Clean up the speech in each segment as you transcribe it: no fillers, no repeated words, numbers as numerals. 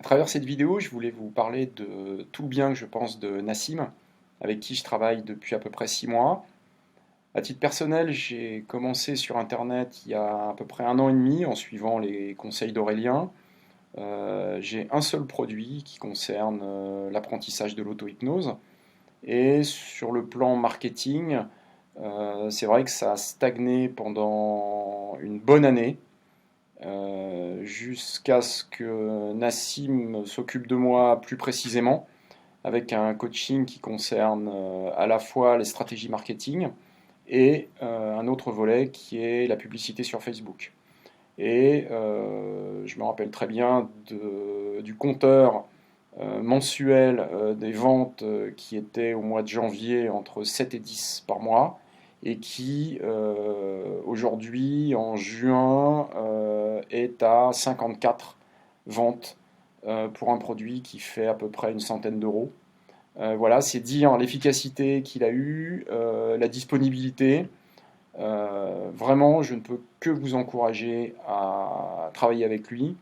À travers cette vidéo, je voulais vous parler de tout le bien que je pense de Nassim, avec qui je travaille depuis à peu près 6 mois. À titre personnel, j'ai commencé sur Internet il y a à peu près un an et demi en suivant les conseils d'Aurélien. J'ai un seul produit qui concerne l'apprentissage de l'auto-hypnose. Et sur le plan marketing, c'est vrai que ça a stagné pendant une bonne année jusqu'à ce que Nassim s'occupe de moi plus précisément, avec un coaching qui concerne à la fois les stratégies marketing et un autre volet qui est la publicité sur Facebook. Et je me rappelle très bien du compteur mensuel des ventes qui était au mois de janvier entre 7 et 10 par mois et qui aujourd'hui en juin est à 54 ventes pour un produit qui fait à peu près une centaine d'euros. Voilà, c'est dire l'efficacité qu'il a eue, la disponibilité. Vraiment, je ne peux que vous encourager à travailler avec lui.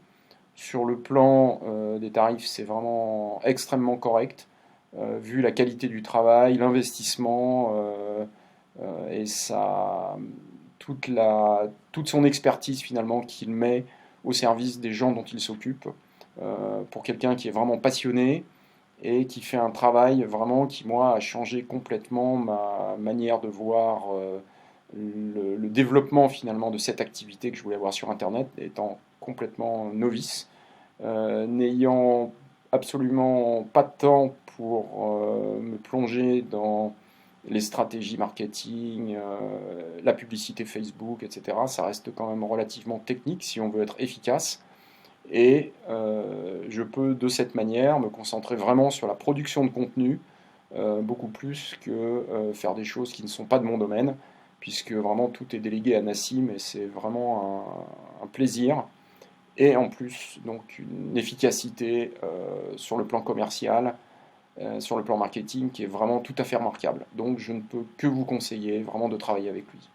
Sur le plan des tarifs, c'est vraiment extrêmement correct, vu la qualité du travail, l'investissement et toute son expertise finalement qu'il met au service des gens dont il s'occupe, pour quelqu'un qui est vraiment passionné et qui fait un travail vraiment qui, moi, a changé complètement ma manière de voir le développement finalement de cette activité que je voulais avoir sur Internet, étant complètement novice, n'ayant absolument pas de temps pour me plonger dans les stratégies marketing, la publicité Facebook, etc. Ça reste quand même relativement technique si on veut être efficace. Et je peux de cette manière me concentrer vraiment sur la production de contenu, beaucoup plus que faire des choses qui ne sont pas de mon domaine, puisque vraiment tout est délégué à Nassim et c'est vraiment un plaisir. Et en plus, donc une efficacité sur le plan commercial, sur le plan marketing qui est vraiment tout à fait remarquable. Donc je ne peux que vous conseiller vraiment de travailler avec lui.